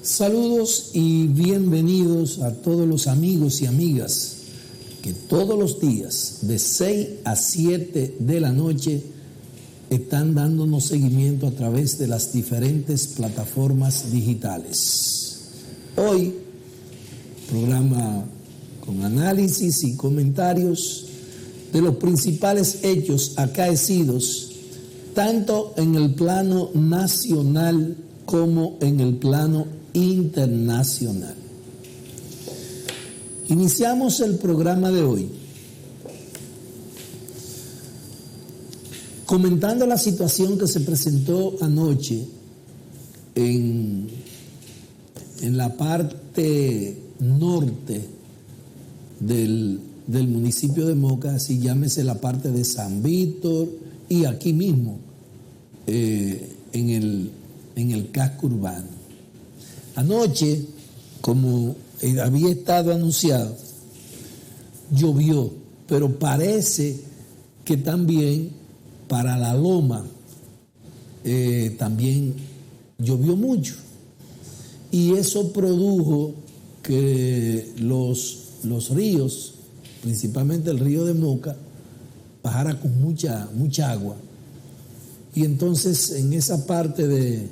Saludos y bienvenidos a todos los amigos y amigas que todos los días de 6 a 7 de la noche están dándonos seguimiento a través de las diferentes plataformas digitales. Hoy, programa con análisis y comentarios de los principales hechos acaecidos tanto en el plano nacional como en el plano internacional. Iniciamos el programa de hoy comentando la situación que se presentó anoche en la parte norte del municipio de Moca, así llámese la parte de San Víctor y aquí mismo en el casco urbano. Anoche, como había estado anunciado, llovió, pero parece que también para la Loma también llovió mucho. Y eso produjo que los ríos, principalmente el río de Moca, bajara con mucha agua. Y entonces en esa parte de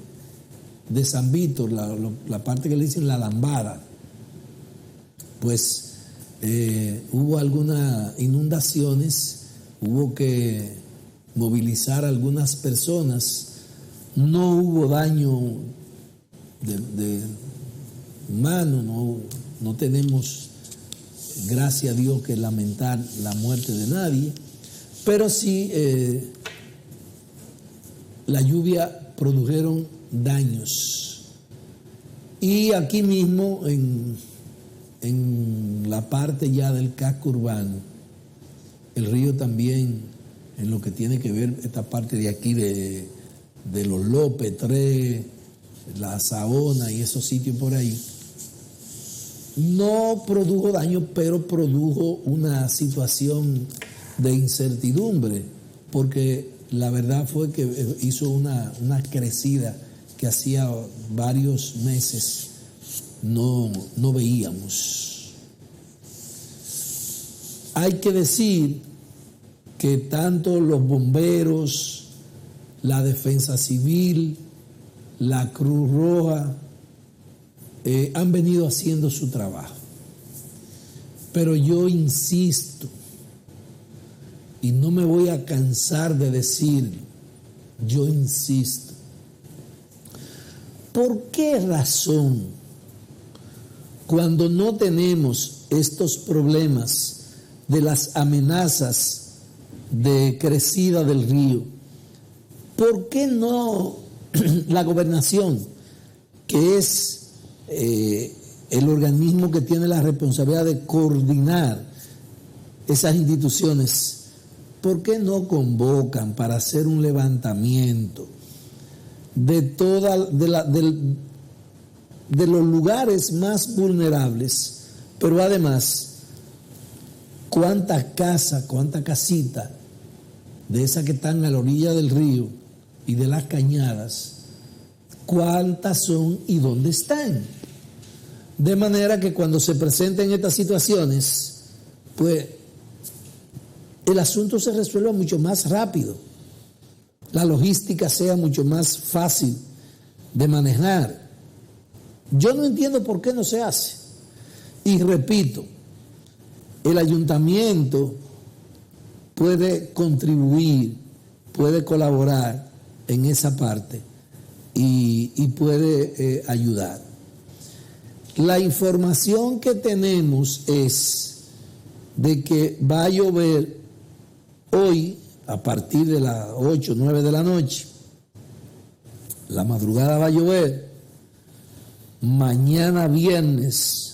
San Víctor, la parte que le dicen la Lambada, pues hubo algunas inundaciones, hubo que movilizar a algunas personas, no hubo daño de humano, no tenemos, gracias a Dios, que lamentar la muerte de nadie, pero sí la lluvia produjeron daños. Y aquí mismo en la parte ya del casco urbano, el río también, en lo que tiene que ver esta parte de aquí de los López 3, la Saona y esos sitios por ahí, no produjo daño, pero produjo una situación de incertidumbre, porque la verdad fue que hizo una crecida que hacía varios meses no veíamos. Hay que decir que tanto los bomberos, la Defensa Civil, la Cruz Roja, han venido haciendo su trabajo. Pero yo insisto, y no me voy a cansar de decirlo, yo insisto, ¿por qué razón, cuando no tenemos estos problemas de las amenazas de crecida del río, por qué no la gobernación, que es el organismo que tiene la responsabilidad de coordinar esas instituciones, por qué no convocan para hacer un levantamiento de los lugares más vulnerables, pero además cuántas casas, cuántas casitas de esas que están a la orilla del río y de las cañadas, cuántas son y dónde están? De manera que cuando se presenten estas situaciones, pues el asunto se resuelva mucho más rápido, la logística sea mucho más fácil de manejar. Yo no entiendo por qué no se hace. Y repito, el ayuntamiento puede contribuir, puede colaborar en esa parte y puede ayudar. La información que tenemos es de que va a llover hoy a partir de las 8 o 9 de la noche. La madrugada va a llover. Mañana viernes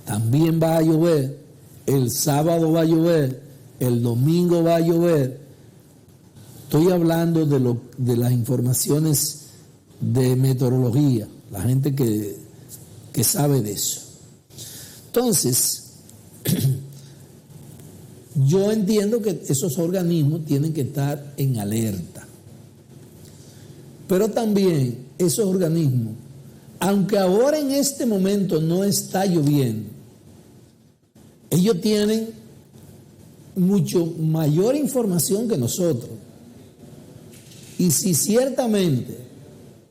también va a llover. El sábado va a llover. El domingo va a llover. Estoy hablando de las informaciones de meteorología, la gente que sabe de eso. Entonces, yo entiendo que esos organismos tienen que estar en alerta. Pero también esos organismos, aunque ahora en este momento no está lloviendo, ellos tienen mucho mayor información que nosotros. Y si ciertamente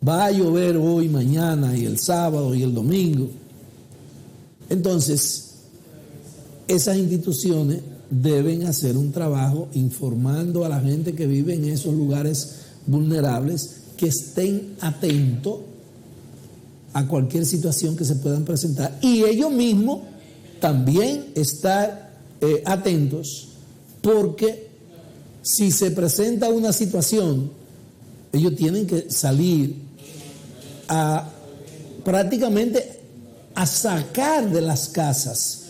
va a llover hoy, mañana y el sábado y el domingo, entonces esas instituciones deben hacer un trabajo informando a la gente que vive en esos lugares vulnerables, que estén atentos a cualquier situación que se puedan presentar, y ellos mismos también estar atentos, porque si se presenta una situación, ellos tienen que salir a prácticamente a sacar de las casas,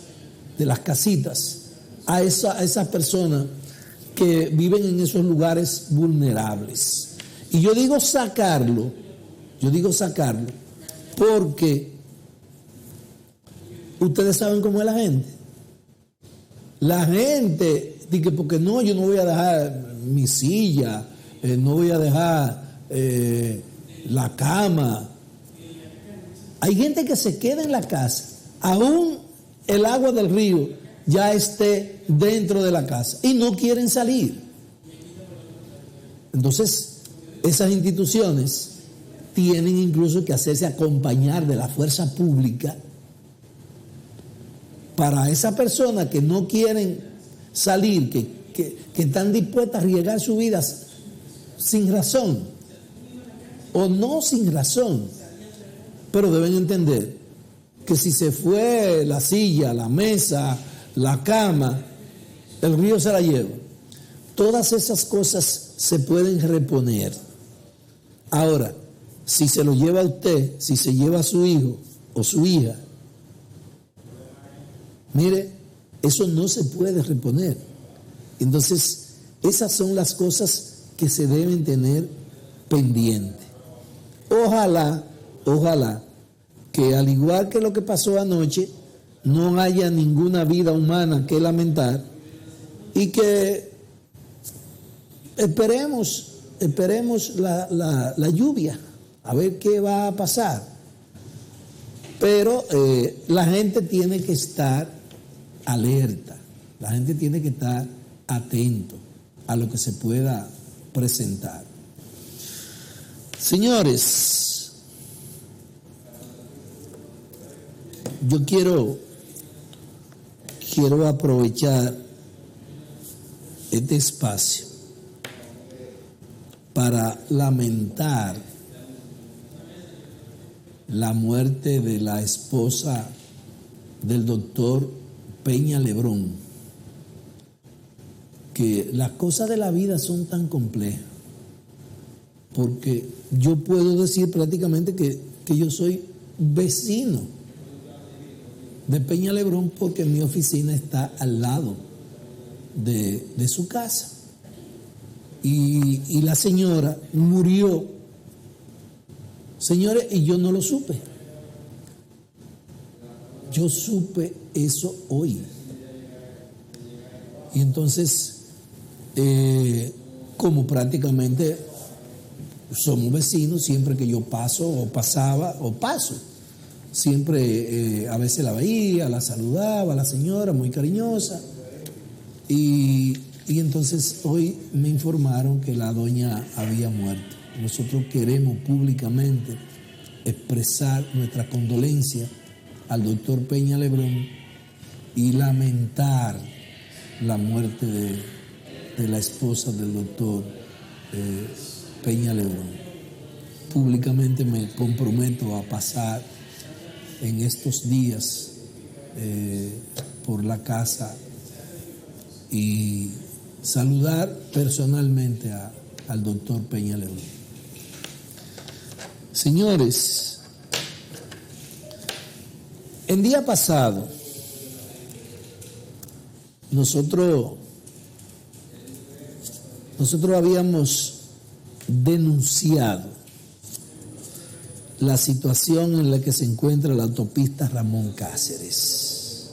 de las casitas, a esas personas que viven en esos lugares vulnerables. Y yo digo sacarlo porque ustedes saben cómo es la gente. La gente dice, porque no, yo no voy a dejar mi silla, no voy a dejar la cama. Hay gente que se queda en la casa, aún el agua del río ya esté dentro de la casa y no quieren salir. Entonces, esas instituciones tienen incluso que hacerse acompañar de la fuerza pública para esas personas que no quieren salir, que están dispuestas a arriesgar su vida sin razón o no sin razón, pero deben entender que si se fue la silla, la mesa, la cama, el río se la lleva. Todas esas cosas se pueden reponer. Ahora, si se lo lleva a usted, si se lleva a su hijo o su hija, mire, eso no se puede reponer. Entonces, esas son las cosas que se deben tener pendientes. Ojalá que al igual que lo que pasó anoche, no haya ninguna vida humana que lamentar y que esperemos la lluvia, a ver qué va a pasar. Pero la gente tiene que estar alerta, la gente tiene que estar atento a lo que se pueda presentar. Señores, yo quiero aprovechar este espacio para lamentar la muerte de la esposa del doctor Peña Lebrón, que las cosas de la vida son tan complejas, porque yo puedo decir prácticamente que yo soy vecino de Peña Lebrón, porque mi oficina está al lado de su casa. Y la señora murió, señores, y yo no lo supe. Yo supe eso hoy. Y entonces, como prácticamente somos vecinos, siempre que yo paso o pasaba o paso, siempre a veces la veía, la saludaba, la señora muy cariñosa. Y entonces hoy me informaron que la doña había muerto. Nosotros queremos públicamente expresar nuestra condolencia al doctor Peña Lebrón y lamentar la muerte de la esposa del doctor Peña Lebrón. Públicamente me comprometo a pasar en estos días por la casa y saludar personalmente al doctor Peña Lebrón. Señores, el día pasado nosotros habíamos denunciado la situación en la que se encuentra la autopista Ramón Cáceres.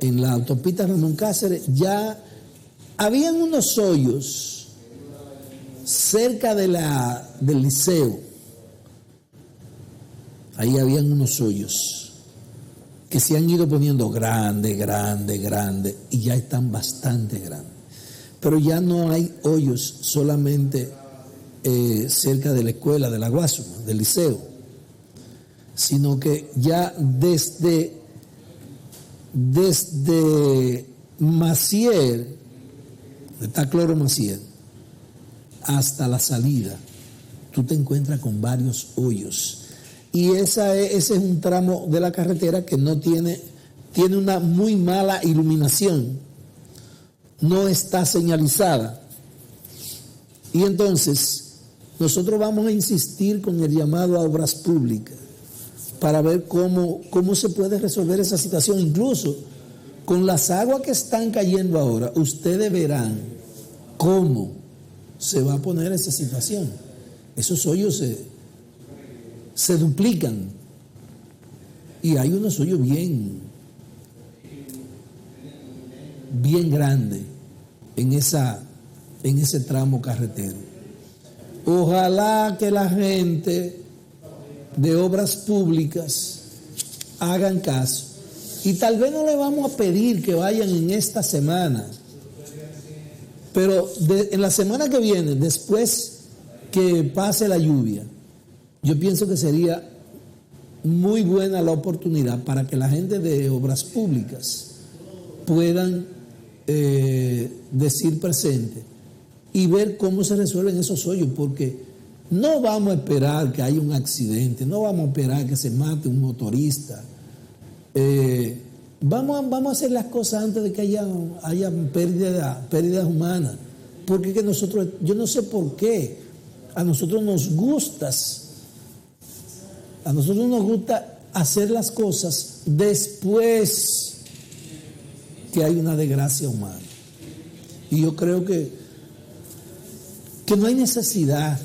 En la autopista Ramón Cáceres ya habían unos hoyos cerca del liceo. Ahí habían unos hoyos que se han ido poniendo grande, y ya están bastante grandes. Pero ya no hay hoyos solamente cerca de la escuela de la Guasuma, del liceo, sino que ya desde Macier, está Cloro Macier, hasta la salida, tú te encuentras con varios hoyos. Y ese es un tramo de la carretera que no tiene una muy mala iluminación, no está señalizada. Y entonces nosotros vamos a insistir con el llamado a obras públicas para ver cómo se puede resolver esa situación. Incluso con las aguas que están cayendo ahora, ustedes verán cómo se va a poner esa situación. Esos hoyos se duplican y hay unos hoyos bien grandes en ese tramo carretero. Ojalá que la gente de obras públicas hagan caso. Y tal vez no le vamos a pedir que vayan en esta semana, pero en la semana que viene, después que pase la lluvia, yo pienso que sería muy buena la oportunidad para que la gente de obras públicas puedan decir presente y ver cómo se resuelven esos hoyos, porque no vamos a esperar que haya un accidente, no vamos a esperar que se mate un motorista. Vamos a hacer las cosas antes de que haya pérdidas humanas, porque que nosotros, yo no sé por qué, a nosotros nos gusta hacer las cosas después que hay una desgracia humana. Y yo creo que no hay necesidad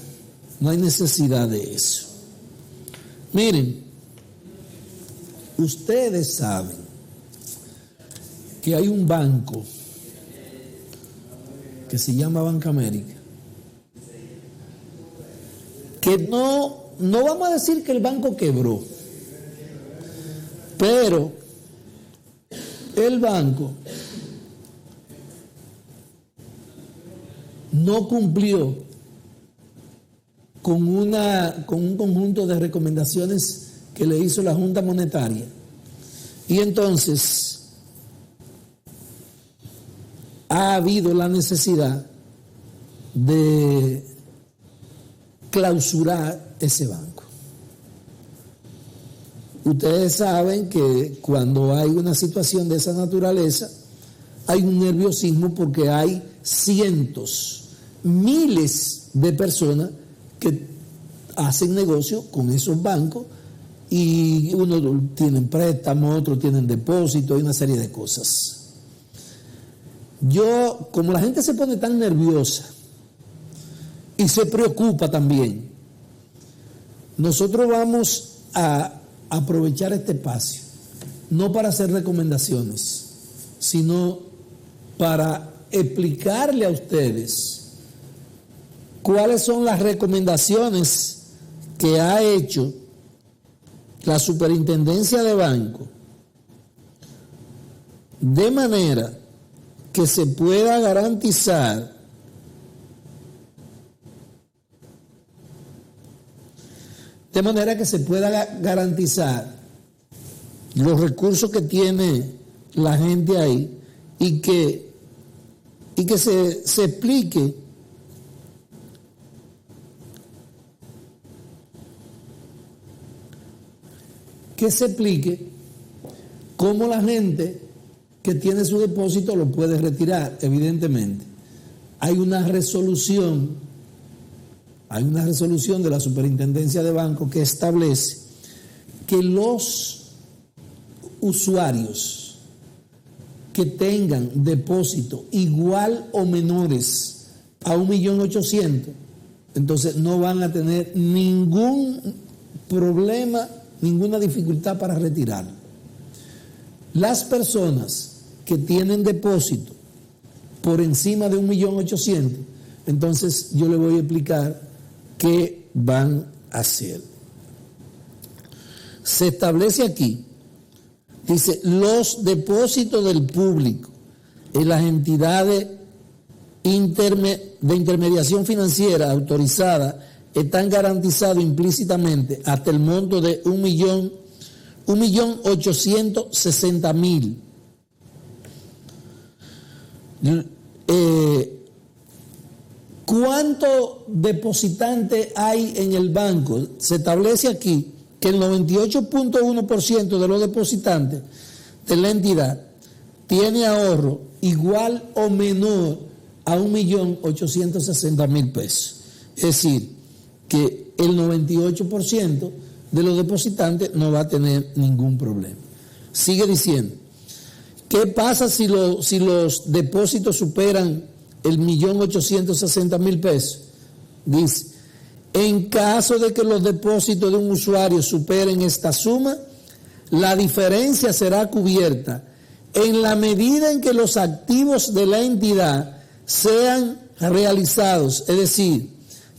de eso. Miren, ustedes saben que hay un banco que se llama Banca América, que no vamos a decir que el banco quebró, pero el banco no cumplió con un conjunto de recomendaciones que le hizo la Junta Monetaria. Y entonces ha habido la necesidad de clausurar ese banco. Ustedes saben que cuando hay una situación de esa naturaleza, hay un nerviosismo porque hay cientos, miles de personas que hacen negocio con esos bancos y unos tienen préstamos, otros tienen depósitos y una serie de cosas. Como la gente se pone tan nerviosa y se preocupa también, nosotros vamos a aprovechar este espacio, no para hacer recomendaciones, sino para explicarle a ustedes cuáles son las recomendaciones que ha hecho la Superintendencia de Banco, de manera que se pueda garantizar de manera que se pueda garantizar los recursos que tiene la gente ahí y que se explique cómo la gente que tiene su depósito lo puede retirar. Evidentemente, hay una resolución de la Superintendencia de Bancos que establece que los usuarios que tengan depósito igual o menores a 1.800.000, entonces no van a tener ningún problema, ninguna dificultad para retirarlo. Las personas que tienen depósito por encima de 1.800.000, entonces yo le voy a explicar qué van a hacer. Se establece aquí, dice, los depósitos del público en las entidades de intermediación financiera autorizadas están garantizados implícitamente hasta el monto de 1.860.000. ¿Cuánto depositante hay en el banco? Se establece aquí que el 98.1% de los depositantes de la entidad tiene ahorro igual o menor a 1.860.000 pesos. Es decir, que el 98% de los depositantes no va a tener ningún problema. Sigue diciendo, ¿qué pasa si los depósitos superan el 1.860.000 pesos? Dice, en caso de que los depósitos de un usuario superen esta suma, la diferencia será cubierta en la medida en que los activos de la entidad sean realizados, es decir,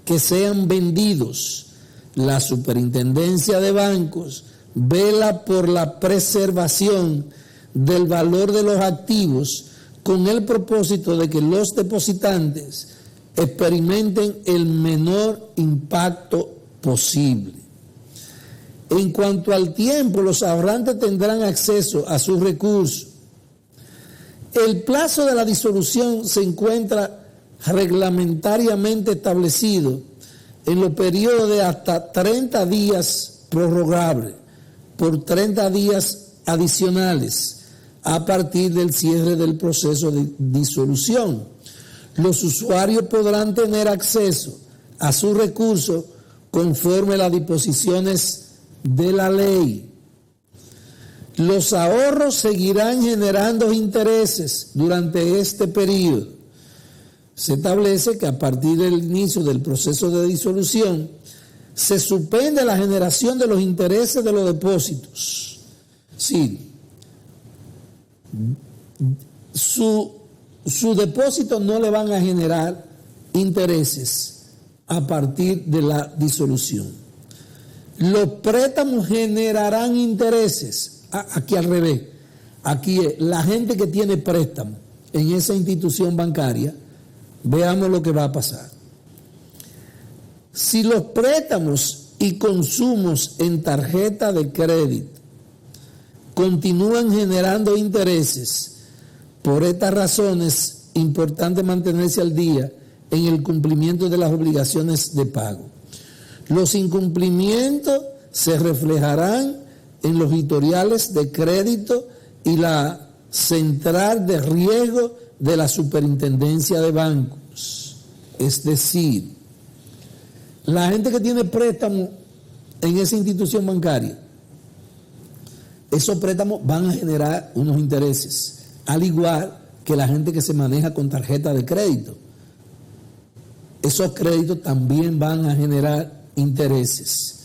que sean vendidos. La Superintendencia de Bancos vela por la preservación del valor de los activos con el propósito de que los depositantes experimenten el menor impacto posible. En cuanto al tiempo, los ahorrantes tendrán acceso a sus recursos. El plazo de la disolución se encuentra reglamentariamente establecido en los periodos de hasta 30 días prorrogables por 30 días adicionales a partir del cierre del proceso de disolución. Los usuarios podrán tener acceso a sus recursos conforme a las disposiciones de la ley. Los ahorros seguirán generando intereses durante este periodo. Se establece que a partir del inicio del proceso de disolución se suspende la generación de los intereses de los depósitos. Sí, su depósito no le van a generar intereses a partir de la disolución. Los préstamos generarán intereses. Aquí al revés. Aquí es la gente que tiene préstamo en esa institución bancaria. Veamos lo que va a pasar. Si los préstamos y consumos en tarjeta de crédito continúan generando intereses, por estas razones es importante mantenerse al día en el cumplimiento de las obligaciones de pago. Los incumplimientos se reflejarán en los historiales de crédito y la central de riesgo de la Superintendencia de Bancos. Es decir, la gente que tiene préstamo en esa institución bancaria, esos préstamos van a generar unos intereses, al igual que la gente que se maneja con tarjeta de crédito. Esos créditos también van a generar intereses.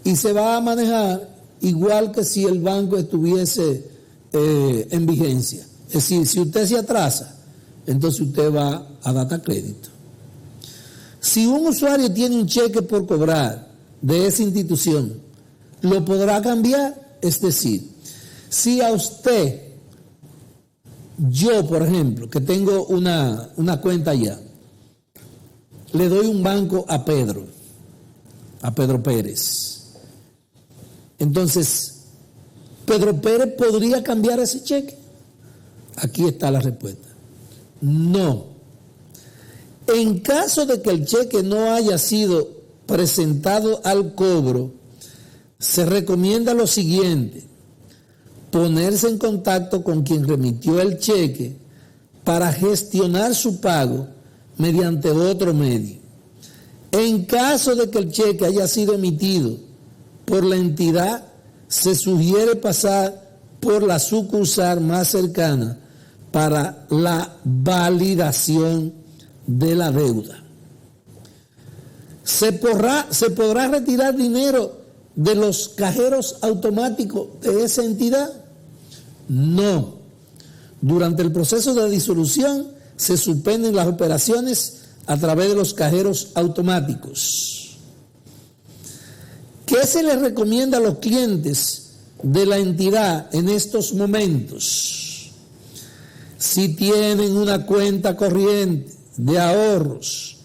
Y se va a manejar igual que si el banco estuviese en vigencia. Es decir, si usted se atrasa, entonces usted va a dar crédito. Si un usuario tiene un cheque por cobrar de esa institución, lo podrá cambiar. Es decir, si a usted, yo por ejemplo, que tengo una cuenta allá, le doy un banco a Pedro Pérez, Entonces, ¿Pedro Pérez podría cambiar ese cheque? Aquí está la respuesta. No. En caso de que el cheque no haya sido presentado al cobro, se recomienda lo siguiente: ponerse en contacto con quien remitió el cheque para gestionar su pago mediante otro medio. En caso de que el cheque haya sido emitido por la entidad, se sugiere pasar por la sucursal más cercana para la validación de la deuda. ¿Se podrá retirar dinero de los cajeros automáticos de esa entidad? No. Durante el proceso de disolución se suspenden las operaciones a través de los cajeros automáticos. ¿Qué se les recomienda a los clientes de la entidad en estos momentos? Si tienen una cuenta corriente de ahorros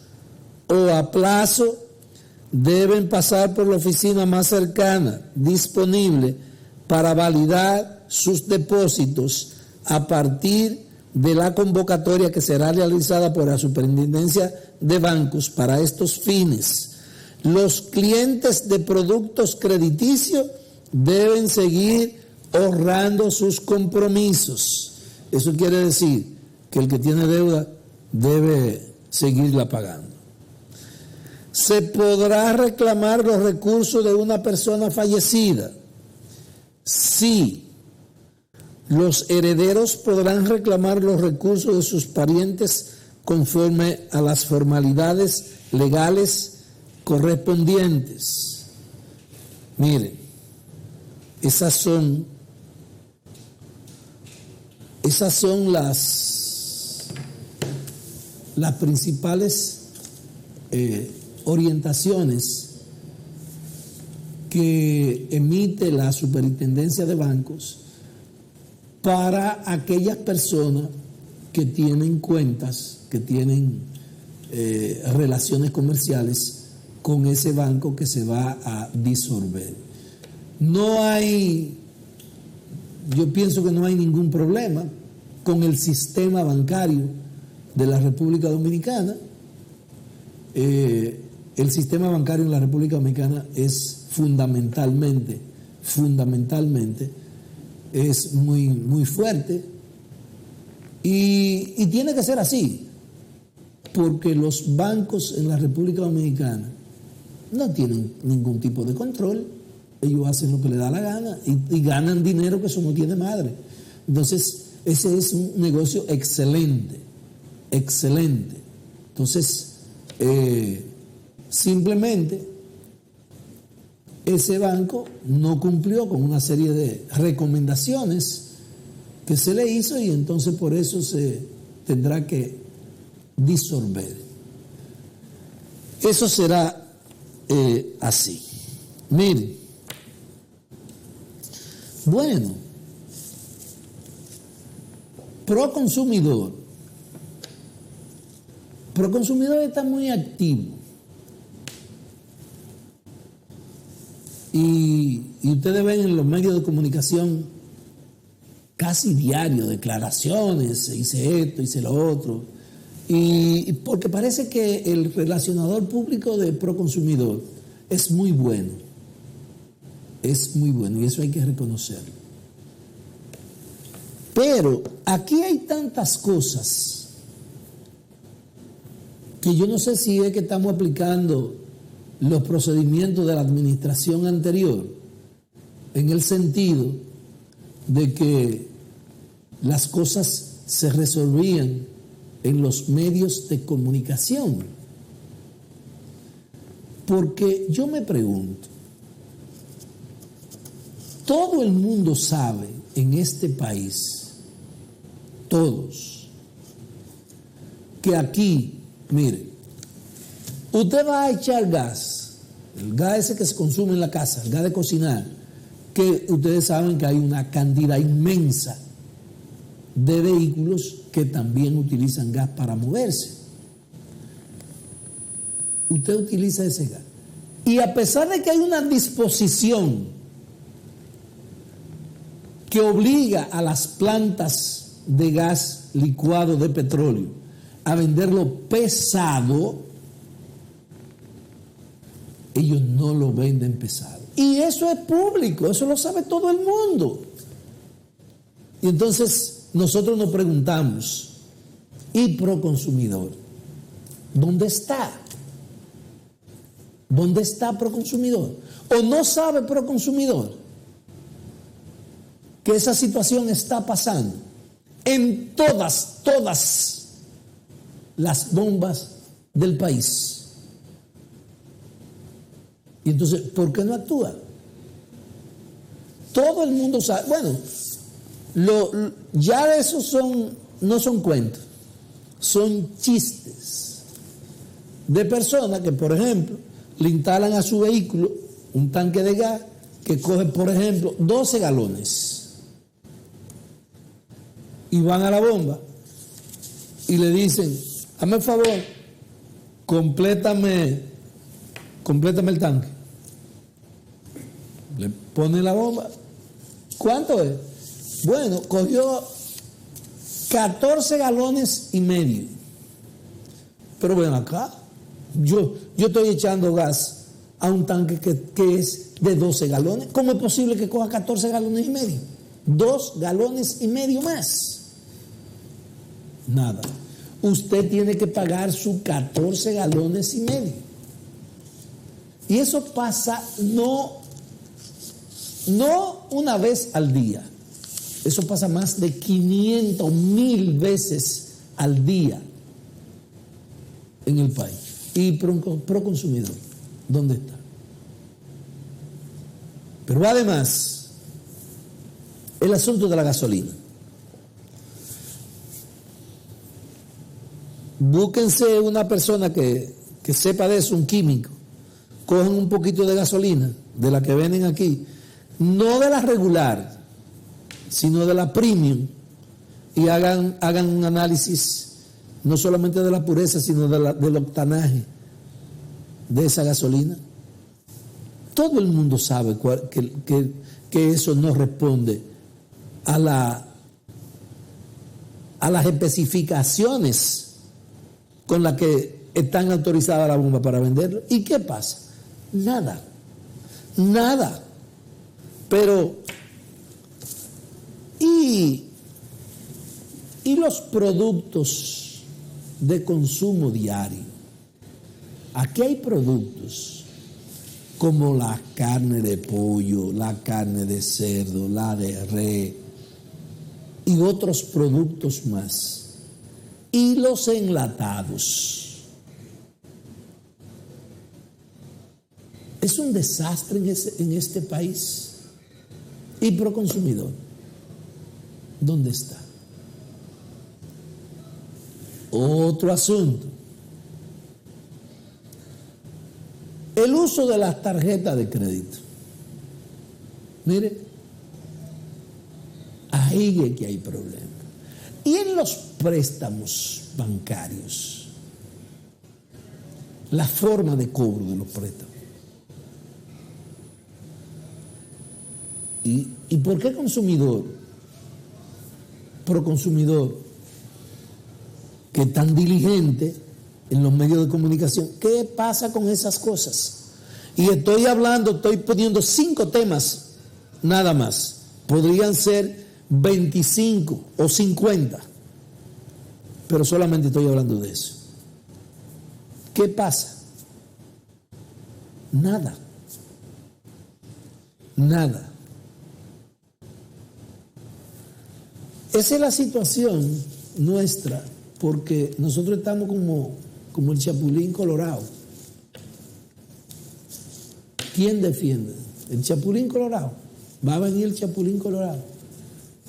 o a plazo, deben pasar por la oficina más cercana disponible para validar sus depósitos a partir de la convocatoria que será realizada por la Superintendencia de Bancos para estos fines. Los clientes de productos crediticios deben seguir honrando sus compromisos. Eso quiere decir que el que tiene deuda debe seguirla pagando. ¿Se podrá reclamar los recursos de una persona fallecida? Sí. Los herederos podrán reclamar los recursos de sus parientes conforme a las formalidades legales correspondientes. Miren, esas son las principales orientaciones que emite la Superintendencia de Bancos para aquellas personas que tienen cuentas, que tienen relaciones comerciales con ese banco que se va a disolver. Yo pienso que no hay ningún problema con el sistema bancario de la República Dominicana. El sistema bancario en la República Dominicana es fundamentalmente es muy fuerte y tiene que ser así, porque los bancos en la República Dominicana no tienen ningún tipo de control. Ellos hacen lo que les da la gana y ganan dinero que eso no tiene madre. Entonces, ese es un negocio excelente. Entonces, simplemente ese banco no cumplió con una serie de recomendaciones que se le hizo y entonces por eso se tendrá que disolver. Eso será así. Miren, bueno, Proconsumidor está muy activo. Y ustedes ven en los medios de comunicación casi diario declaraciones: hice esto, hice lo otro. Y porque parece que el relacionador público de Proconsumidor es muy bueno. Es muy bueno y eso hay que reconocerlo. Pero aquí hay tantas cosas que yo no sé si es que estamos aplicando los procedimientos de la administración anterior, en el sentido de que las cosas se resolvían en los medios de comunicación. Porque yo me pregunto, todo el mundo sabe en este país, todos, que aquí, mire, usted va a echar gas, el gas ese que se consume en la casa, el gas de cocinar, que ustedes saben que hay una cantidad inmensa de vehículos que también utilizan gas para moverse. Usted utiliza ese gas. Y a pesar de que hay una disposición que obliga a las plantas de gas licuado de petróleo a venderlo pesado, ellos no lo venden pesado. Y eso es público, eso lo sabe todo el mundo. Y entonces nosotros nos preguntamos, ¿y Proconsumidor? ¿Dónde está? ¿Dónde está Proconsumidor? ¿O no sabe Proconsumidor que esa situación está pasando en todas las bombas del país? Y entonces, ¿por qué no actúa? Todo el mundo sabe. Bueno, ya esos no son cuentos, son chistes de personas que, por ejemplo, le instalan a su vehículo un tanque de gas que coge, por ejemplo, 12 galones. Y van a la bomba y le dicen, hazme el favor, complétame el tanque. Le pone la bomba. ¿Cuánto es? Bueno, cogió 14 galones y medio. Pero ven acá, yo estoy echando gas a un tanque que es de 12 galones. ¿Cómo es posible que coja 14 galones y medio? 2 galones y medio más. Nada. Usted tiene que pagar sus 14 galones y medio. Y eso pasa no una vez al día. Eso pasa más de 500,000 veces al día en el país. Y Proconsumidor, ¿dónde está? Pero además, el asunto de la gasolina. Búsquense una persona que sepa de eso, un químico. Cogen un poquito de gasolina, de la que venden aquí, no de la regular, sino de la premium, y hagan un análisis no solamente de la pureza, sino del octanaje de esa gasolina. Todo el mundo sabe que eso no responde a las especificaciones con las que están autorizadas la bomba para venderlo. ¿Y qué pasa? Nada. Pero, ¿y los productos de consumo diario? Aquí hay productos como la carne de pollo, la carne de cerdo, la de res y otros productos más. Y los enlatados. Es un desastre en este país. ¿Y Proconsumidor? ¿Dónde está? Otro asunto. El uso de las tarjetas de crédito. Mire, ahí es que hay problema. Y en los préstamos bancarios, la forma de cobro de los préstamos. ¿Y por qué Proconsumidor, que es tan diligente en los medios de comunicación, qué pasa con esas cosas? Y estoy poniendo 5 temas nada más. Podrían ser 25 o 50, pero solamente estoy hablando de eso. ¿Qué pasa? Nada. Esa es la situación nuestra, porque nosotros estamos como el Chapulín Colorado. ¿Quién defiende? El Chapulín Colorado. Va a venir el Chapulín Colorado.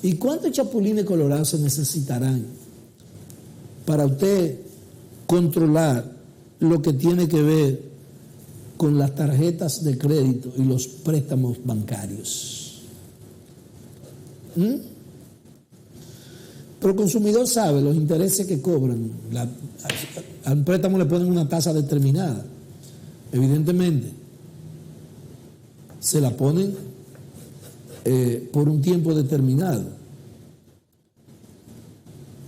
¿Y cuántos chapulines colorados se necesitarán para usted controlar lo que tiene que ver con las tarjetas de crédito y los préstamos bancarios? Proconsumidor sabe los intereses que cobran. Al préstamo le ponen una tasa determinada. Evidentemente, se la ponen por un tiempo determinado.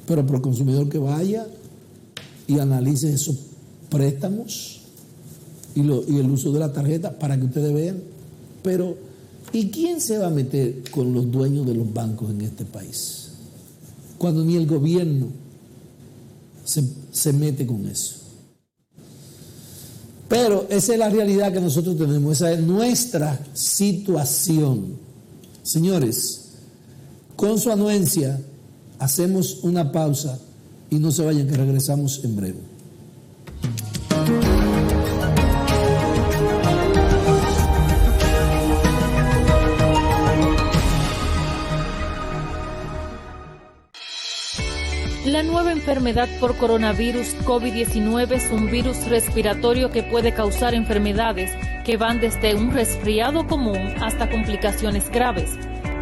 Pero para el consumidor que vaya y analice esos préstamos y el uso de la tarjeta para que ustedes vean. Pero, ¿y quién se va a meter con los dueños de los bancos en este país? Cuando ni el gobierno se mete con eso. Pero esa es la realidad que nosotros tenemos, esa es nuestra situación. Señores, con su anuencia hacemos una pausa y no se vayan que regresamos en breve. La nueva enfermedad por coronavirus COVID-19 es un virus respiratorio que puede causar enfermedades que van desde un resfriado común hasta complicaciones graves.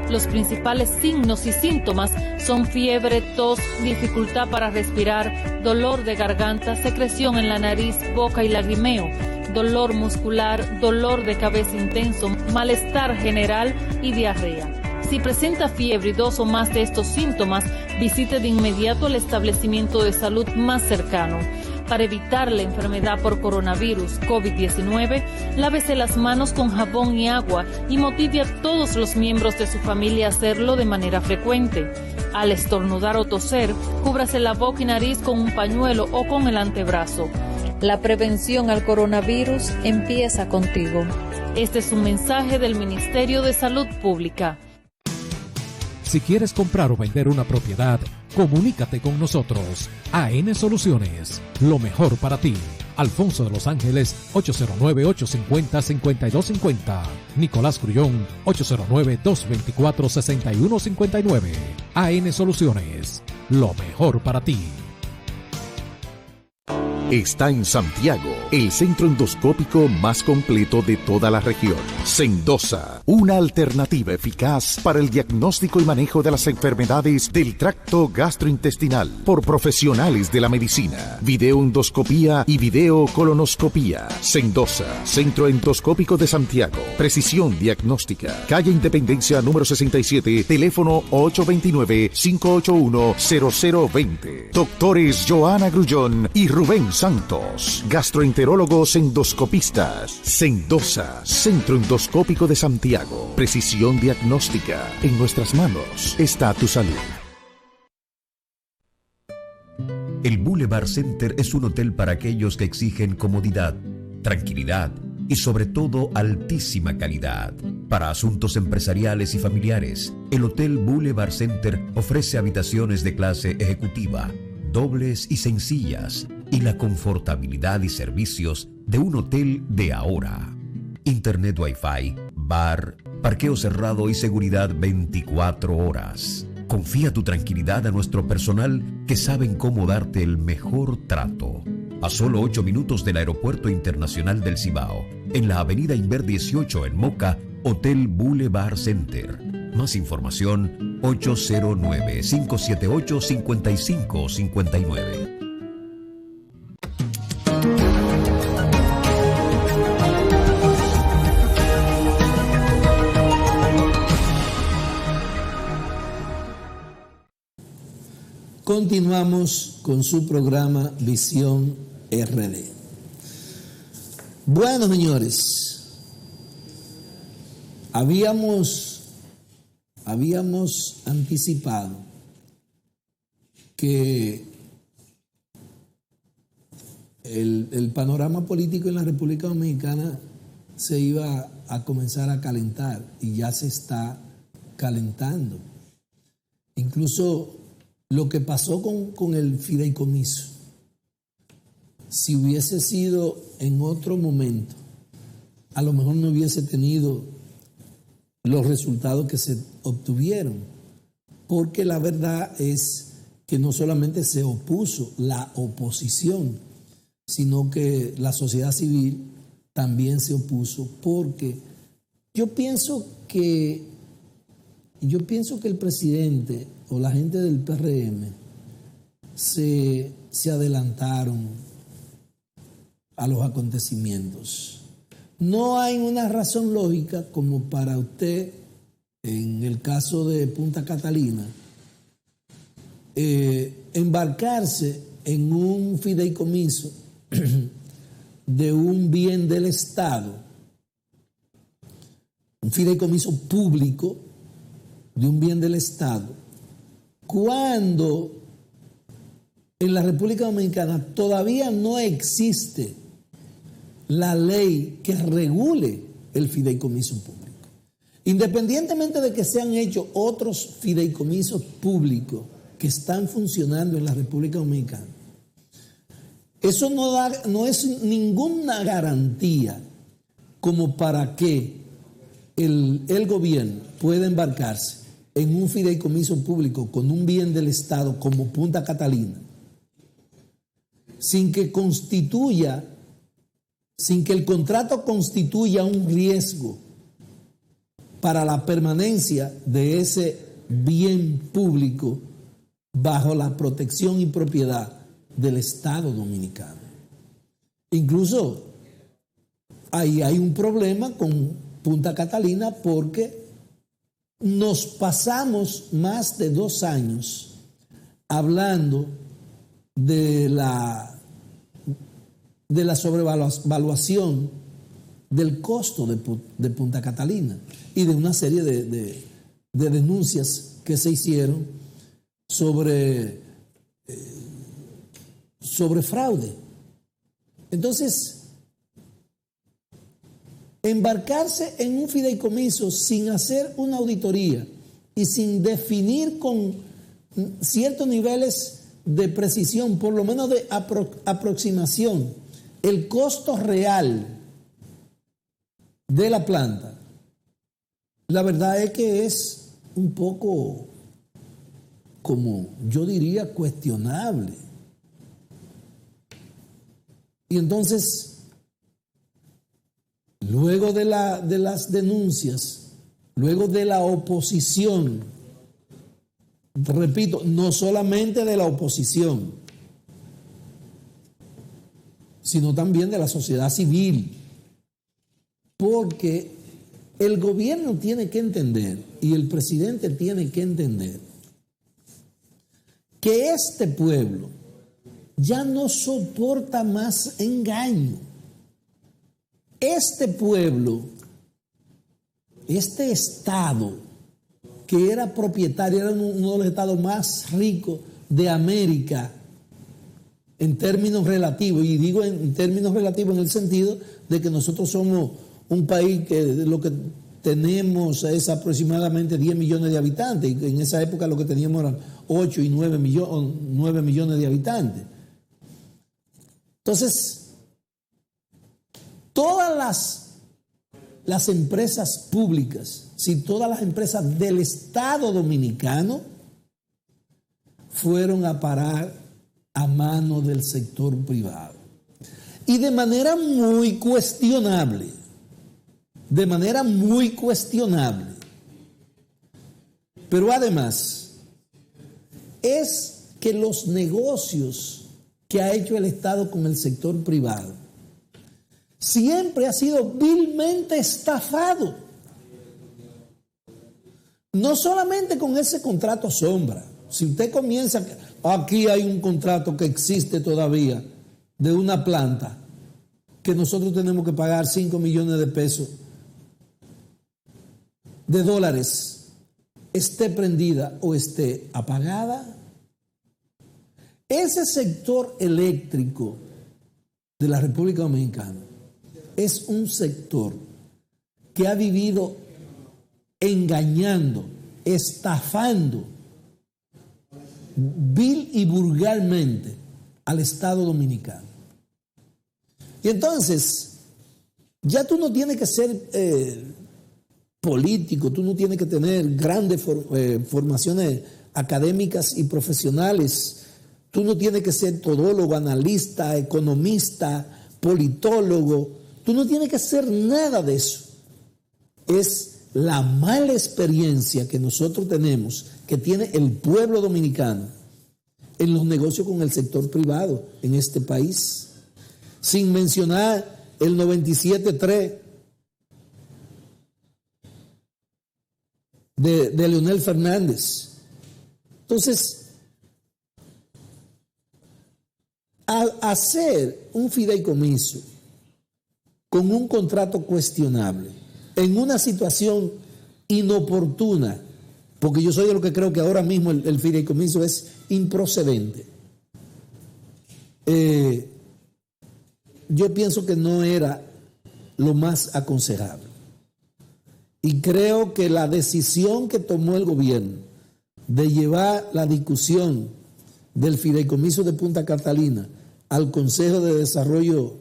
Los principales signos y síntomas son fiebre, tos, dificultad para respirar, dolor de garganta, secreción en la nariz, boca y lagrimeo, dolor muscular, dolor de cabeza intenso, malestar general y diarrea. Si presenta fiebre y 2 o más de estos síntomas, visite de inmediato el establecimiento de salud más cercano. Para evitar la enfermedad por coronavirus COVID-19, lávese las manos con jabón y agua y motive a todos los miembros de su familia a hacerlo de manera frecuente. Al estornudar o toser, cúbrase la boca y nariz con un pañuelo o con el antebrazo. La prevención al coronavirus empieza contigo. Este es un mensaje del Ministerio de Salud Pública. Si quieres comprar o vender una propiedad, comunícate con nosotros. AN Soluciones, lo mejor para ti. Alfonso de Los Ángeles, 809-850-5250. Nicolás Grullón, 809-224-6159. AN Soluciones, lo mejor para ti. Está en Santiago, el centro endoscópico más completo de toda la región. Sendosa, una alternativa eficaz para el diagnóstico y manejo de las enfermedades del tracto gastrointestinal por profesionales de la medicina. Videoendoscopía y videocolonoscopía. Sendosa, centro endoscópico de Santiago. Precisión diagnóstica. Calle Independencia número 67, teléfono 829-581-0020. Doctores Joana Grullón y Rubén Santos, gastroenterólogos endoscopistas. Sendosa, Centro Endoscópico de Santiago. Precisión diagnóstica. En nuestras manos está tu salud. El Boulevard Center es un hotel para aquellos que exigen comodidad, tranquilidad y sobre todo altísima calidad. Para asuntos empresariales y familiares, el Hotel Boulevard Center ofrece habitaciones de clase ejecutiva, dobles y sencillas, y la confortabilidad y servicios de un hotel de ahora. Internet Wi-Fi, bar, parqueo cerrado y seguridad 24 horas. Confía tu tranquilidad a nuestro personal que saben cómo darte el mejor trato. A solo 8 minutos del Aeropuerto Internacional del Cibao, en la Avenida Inver 18 en Moca, Hotel Boulevard Center. Más información 809-578-5559. Continuamos con su programa Visión RD. Bueno, señores, habíamos anticipado que el panorama político en la República Dominicana se iba a comenzar a calentar y ya se está calentando. Incluso lo que pasó con el fideicomiso, si hubiese sido en otro momento, a lo mejor no hubiese tenido los resultados que se obtuvieron, porque la verdad es que no solamente se opuso la oposición, sino que la sociedad civil también se opuso, porque yo pienso que el presidente o la gente del PRM se adelantaron a los acontecimientos. No hay una razón lógica como para usted en el caso de Punta Catalina, embarcarse en un fideicomiso de un bien del Estado, un fideicomiso público de un bien del Estado, cuando en la República Dominicana todavía no existe la ley que regule el fideicomiso público. Independientemente de que se han hecho otros fideicomisos públicos que están funcionando en la República Dominicana, eso no es ninguna garantía como para que el gobierno pueda embarcarse en un fideicomiso público con un bien del Estado como Punta Catalina, sin que el contrato constituya un riesgo para la permanencia de ese bien público bajo la protección y propiedad del Estado dominicano. Incluso ahí hay un problema con Punta Catalina porque nos pasamos más de 2 años hablando de la sobrevaluación del costo de Punta Catalina y de una serie de denuncias que se hicieron sobre fraude. Entonces, embarcarse en un fideicomiso sin hacer una auditoría y sin definir con ciertos niveles de precisión, por lo menos de aproximación, el costo real de la planta, la verdad es que es un poco, como yo diría, cuestionable. Y entonces, luego de las denuncias, luego de la oposición, repito, no solamente de la oposición, sino también de la sociedad civil, porque el gobierno tiene que entender y el presidente tiene que entender que este pueblo ya no soporta más engaño. Este pueblo, este Estado, que era propietario, era uno de los estados más ricos de América en términos relativos, y digo en términos relativos en el sentido de que nosotros somos un país que lo que tenemos es aproximadamente 10 millones de habitantes, y en esa época lo que teníamos eran 8 y 9 millones de habitantes. Entonces, todas las empresas públicas, si todas las empresas del Estado dominicano fueron a parar a mano del sector privado. Y de manera muy cuestionable, Pero además, es que los negocios que ha hecho el Estado con el sector privado siempre ha sido vilmente estafado. No solamente con ese contrato sombra. Si usted comienza, aquí hay un contrato que existe todavía de una planta que nosotros tenemos que pagar 5 millones de pesos, de dólares, esté prendida o esté apagada. Ese sector eléctrico de la República Dominicana es un sector que ha vivido engañando, estafando vil y vulgarmente al Estado dominicano. Y entonces, ya tú no tienes que ser político, tú no tienes que tener grandes formaciones académicas y profesionales, tú no tienes que ser todólogo, analista, economista, politólogo, tú no tienes que hacer nada de eso. Es la mala experiencia que nosotros tenemos, que tiene el pueblo dominicano en los negocios con el sector privado en este país, sin mencionar el 97.3 de Leonel Fernández. Entonces, al hacer un fideicomiso con un contrato cuestionable, en una situación inoportuna, porque yo soy de lo que creo que ahora mismo el fideicomiso es improcedente, yo pienso que no era lo más aconsejable. Y creo que la decisión que tomó el gobierno de llevar la discusión del fideicomiso de Punta Catalina al Consejo de Desarrollo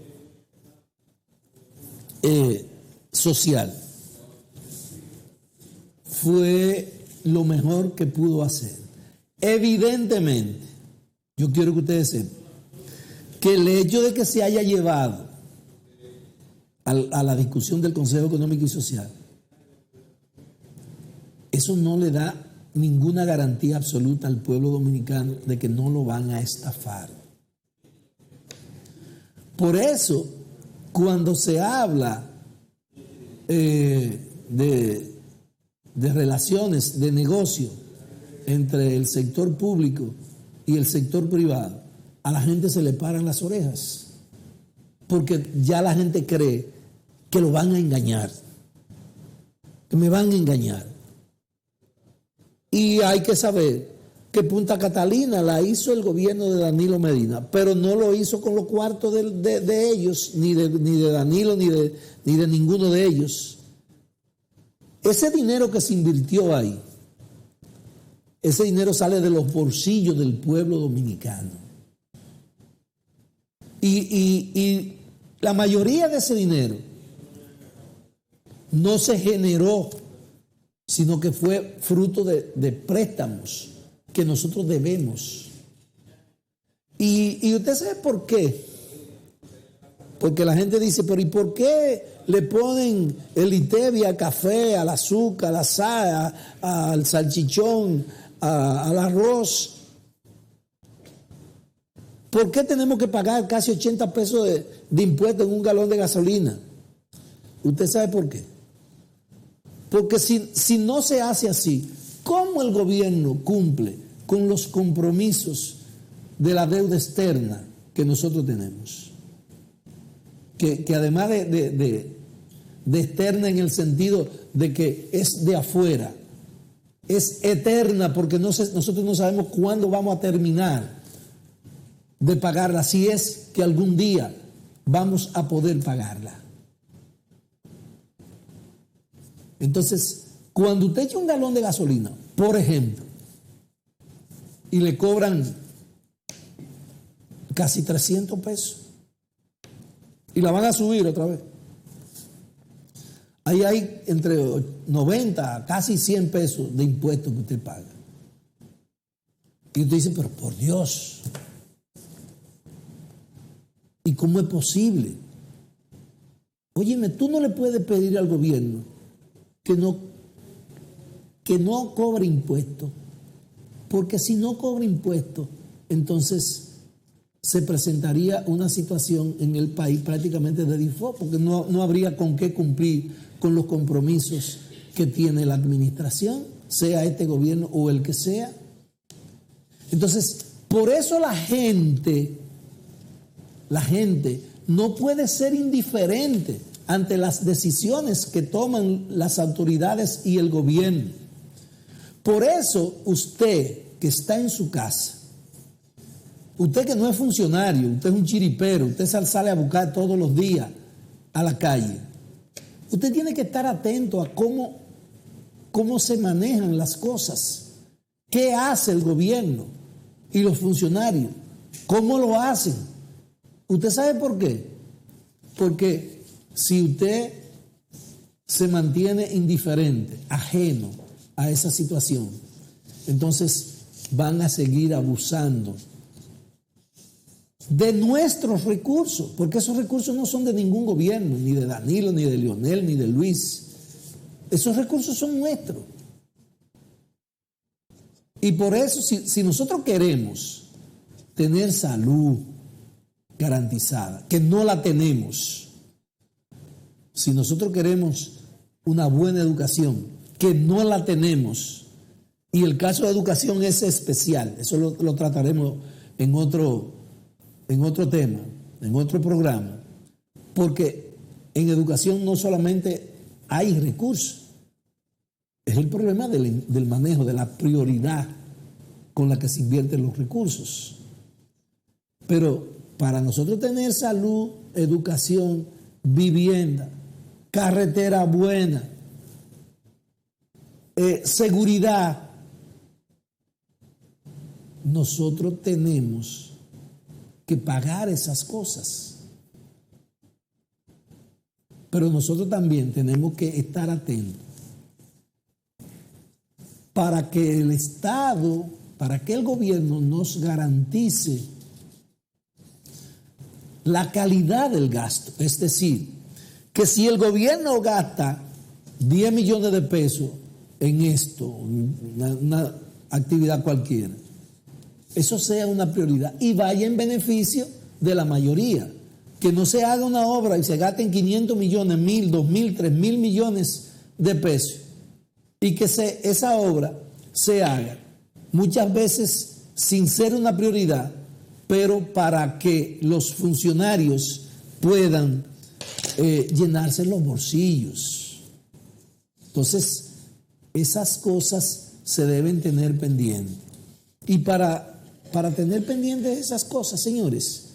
Social fue lo mejor que pudo hacer. Evidentemente, yo quiero que ustedes sepan que el hecho de que se haya llevado a la discusión del Consejo Económico y Social, eso no le da ninguna garantía absoluta al pueblo dominicano de que no lo van a estafar. Por eso, cuando se habla de relaciones de negocio entre el sector público y el sector privado, a la gente se le paran las orejas, porque ya la gente cree que lo van a engañar, que me van a engañar. Y hay que saber que Punta Catalina la hizo el gobierno de Danilo Medina, pero no lo hizo con los cuartos de ellos, ni de Danilo, ni de ninguno de ellos. Ese dinero que se invirtió ahí, ese dinero sale de los bolsillos del pueblo dominicano. Y la mayoría de ese dinero no se generó, sino que fue fruto de préstamos que nosotros debemos. Y usted sabe por qué. Porque la gente dice, pero ¿y por qué le ponen el ITEVI al café, al azúcar, a la sal, al salchichón, al arroz? ¿Por qué tenemos que pagar casi 80 pesos de impuestos en un galón de gasolina? ¿Usted sabe por qué? Porque si no se hace así, ¿cómo el gobierno cumple con los compromisos de la deuda externa que nosotros tenemos? Que además de externa en el sentido de que es de afuera, es eterna, porque nosotros no sabemos cuándo vamos a terminar de pagarla, si es que algún día vamos a poder pagarla. Entonces, cuando usted echa un galón de gasolina, por ejemplo, y le cobran casi 300 pesos, y la van a subir otra vez, ahí hay entre 90 a casi 100 pesos de impuestos que usted paga. Y usted dice, pero por Dios, ¿y cómo es posible? Óyeme, tú no le puedes pedir al gobierno que no cobre impuestos, porque si no cobra impuestos, entonces se presentaría una situación en el país prácticamente de default, porque no habría con qué cumplir con los compromisos que tiene la administración, sea este gobierno o el que sea. Entonces, por eso la gente no puede ser indiferente ante las decisiones que toman las autoridades y el gobierno. Por eso usted que está en su casa, usted que no es funcionario, usted es un chiripero, usted sale a buscar todos los días a la calle, usted tiene que estar atento a cómo se manejan las cosas, qué hace el gobierno y los funcionarios, cómo lo hacen. ¿Usted sabe por qué? Porque si usted se mantiene indiferente, ajeno a esa situación, entonces van a seguir abusando de nuestros recursos, porque esos recursos no son de ningún gobierno, ni de Danilo, ni de Leonel, ni de Luis. Esos recursos son nuestros. Y por eso, si nosotros queremos tener salud garantizada, que no la tenemos, si nosotros queremos una buena educación, que no la tenemos. Y el caso de educación es especial. Eso lo trataremos en otro tema, en otro programa. Porque en educación no solamente hay recursos, es el problema del manejo, de la prioridad con la que se invierten los recursos. Pero para nosotros tener salud, educación, vivienda, carretera buena, seguridad, nosotros tenemos que pagar esas cosas. Pero nosotros también tenemos que estar atentos para que el Estado, para que el gobierno nos garantice la calidad del gasto. Es decir, que si el gobierno gasta 10 millones de pesos en esto, una actividad cualquiera, eso sea una prioridad y vaya en beneficio de la mayoría. Que no se haga una obra y se gasten 500 millones, 1.000, 2.000, 3.000 millones de pesos y que esa obra se haga muchas veces sin ser una prioridad, pero para que los funcionarios puedan llenarse los bolsillos. Entonces, esas cosas se deben tener pendientes. Y para tener pendientes esas cosas, señores,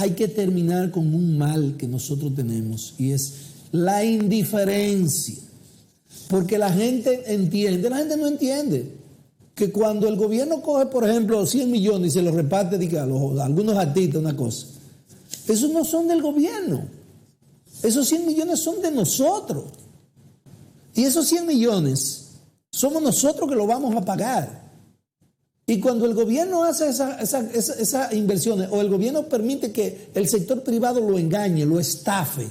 hay que terminar con un mal que nosotros tenemos y es la indiferencia. Porque la gente no entiende que cuando el gobierno coge, por ejemplo, 100 millones y se los reparte a algunos artistas, una cosa, esos no son del gobierno. Esos 100 millones son de nosotros. Y esos 100 millones somos nosotros que lo vamos a pagar. Y cuando el gobierno hace esas inversiones o el gobierno permite que el sector privado lo engañe, lo estafe,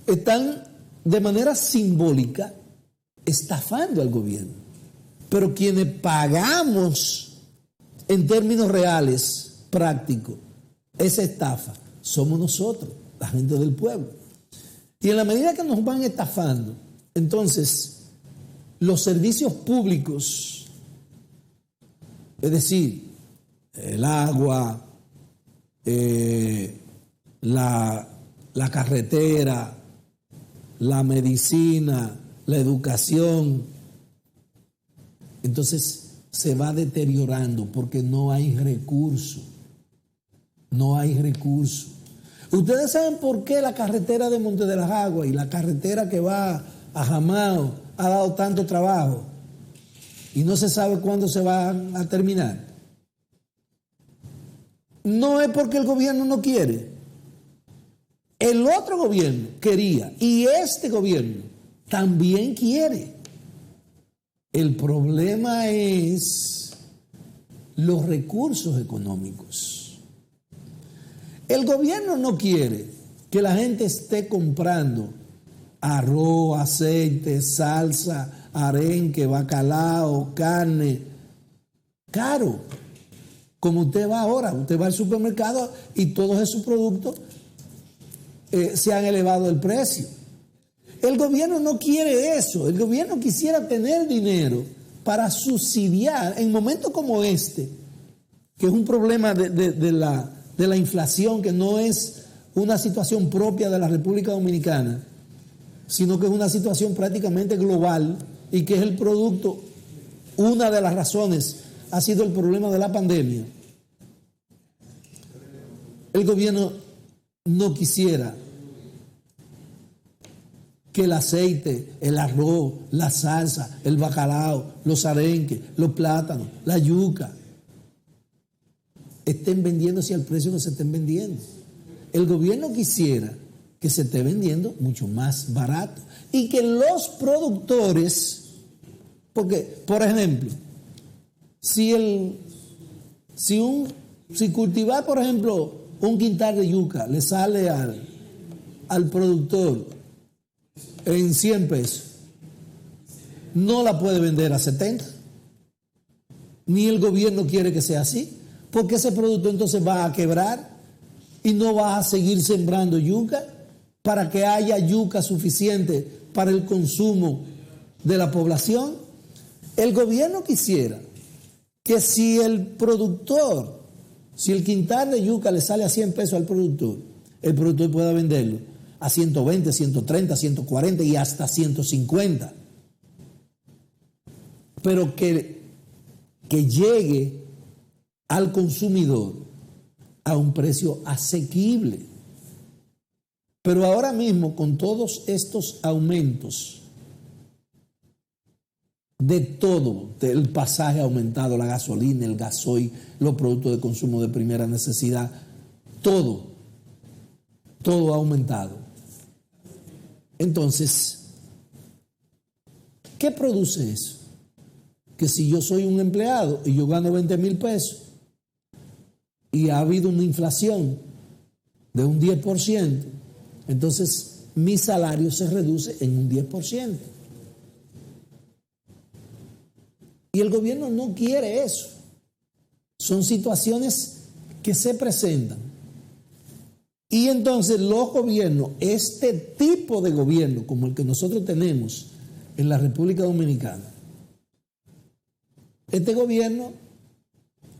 están de manera simbólica estafando al gobierno. Pero quienes pagamos en términos reales, prácticos, esa estafa, somos nosotros, la gente del pueblo. Y en la medida que nos van estafando, entonces los servicios públicos, es decir, el agua, la carretera, la medicina, la educación, entonces se va deteriorando porque no hay recursos. No hay recursos. Ustedes saben por qué la carretera de Monte de las Aguas y la carretera que va a Jamao ha dado tanto trabajo y no se sabe cuándo se va a terminar. No es porque el gobierno no quiere. El otro gobierno quería y este gobierno también quiere. El problema es los recursos económicos. El gobierno no quiere que la gente esté comprando arroz, aceite, salsa, arenque, bacalao, carne, caro. Como usted va ahora, usted va al supermercado y todos esos productos se han elevado el precio. El gobierno no quiere eso. El gobierno quisiera tener dinero para subsidiar en momentos como este, que es un problema de la inflación, que no es una situación propia de la República Dominicana, sino que es una situación prácticamente global y que es el producto, una de las razones ha sido el problema de la pandemia. El gobierno no quisiera que el aceite, el arroz, la salsa, el bacalao, los arenques, los plátanos, la yuca estén vendiéndose al precio que se estén vendiendo. El gobierno quisiera que se esté vendiendo mucho más barato y que los productores, porque, por ejemplo, si cultivar, por ejemplo, un quintal de yuca le sale al productor en 100 pesos, no la puede vender a 70. Ni el gobierno quiere que sea así, porque ese producto entonces va a quebrar y no va a seguir sembrando yuca para que haya yuca suficiente para el consumo de la población. El gobierno quisiera que si el productor, si el quintal de yuca le sale a 100 pesos al productor, el productor pueda venderlo a 120, 130, 140 y hasta 150. Pero que llegue al consumidor a un precio asequible. Pero ahora mismo, con todos estos aumentos de todo, el pasaje ha aumentado, la gasolina, el gasoil, los productos de consumo de primera necesidad, todo ha aumentado. Entonces, ¿qué produce eso? Que si yo soy un empleado y yo gano 20,000 pesos y ha habido una inflación de un 10%, entonces mi salario se reduce en un 10%. Y el gobierno no quiere eso. Son situaciones que se presentan. Y entonces los gobiernos, este tipo de gobierno como el que nosotros tenemos en la República Dominicana, este gobierno,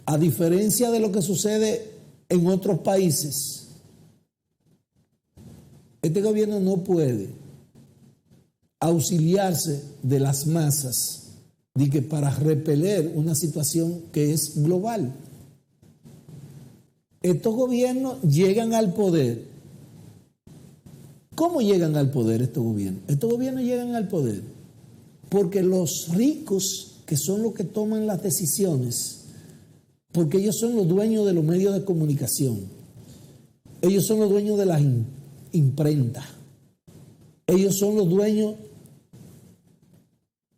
a diferencia de lo que sucede en otros países, este gobierno no puede auxiliarse de las masas para repeler una situación que es global. Estos gobiernos llegan al poder. ¿Cómo llegan al poder estos gobiernos? Estos gobiernos llegan al poder porque los ricos, que son los que toman las decisiones, porque ellos son los dueños de los medios de comunicación, ellos son los dueños de las imprentas, ellos son los dueños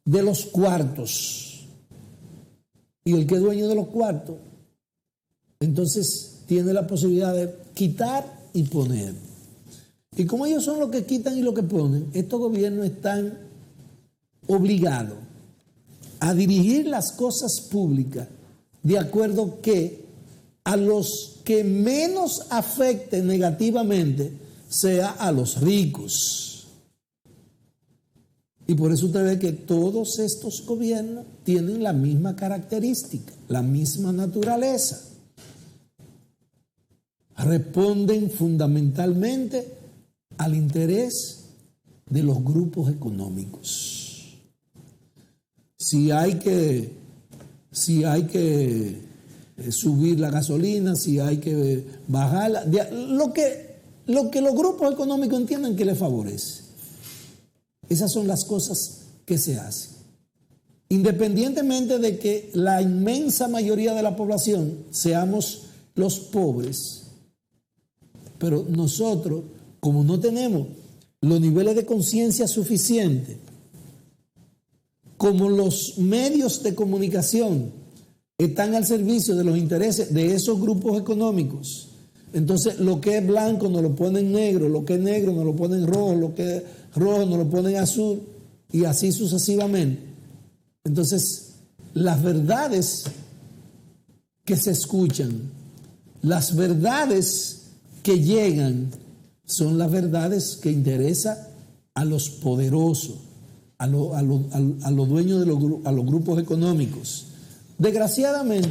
de los cuartos, y el que es dueño de los cuartos, entonces tiene la posibilidad de quitar y poner. Y como ellos son los que quitan y los que ponen, estos gobiernos están obligados a dirigir las cosas públicas de acuerdo que a los que menos afecten negativamente sea a los ricos. Y por eso usted ve que todos estos gobiernos tienen la misma característica, la misma naturaleza. Responden fundamentalmente al interés de los grupos económicos. Si hay que subir la gasolina, si hay que bajarla, lo que los grupos económicos entiendan que les favorece. Esas son las cosas que se hacen. Independientemente de que la inmensa mayoría de la población seamos los pobres, pero nosotros, como no tenemos los niveles de conciencia suficientes, como los medios de comunicación están al servicio de los intereses de esos grupos económicos, entonces lo que es blanco nos lo ponen negro, lo que es negro nos lo ponen rojo, lo que es rojo nos lo ponen azul, y así sucesivamente. Entonces, las verdades que se escuchan, las verdades que llegan, son las verdades que interesan a los poderosos, a los dueños a los grupos económicos. Desgraciadamente,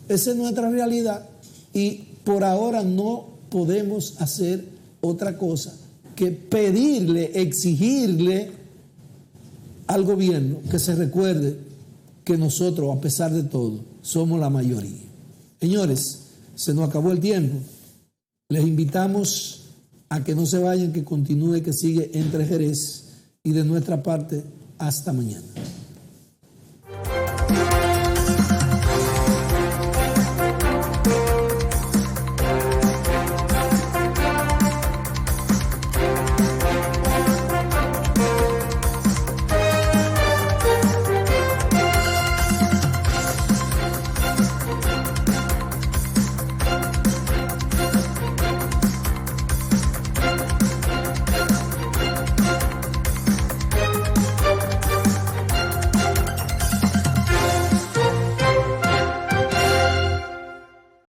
esa es nuestra realidad y por ahora no podemos hacer otra cosa que pedirle, exigirle al gobierno que se recuerde que nosotros, a pesar de todo, somos la mayoría. Señores, se nos acabó el tiempo. Les invitamos a que no se vayan, que continúe, que sigue Entre Jerez, y de nuestra parte, hasta mañana.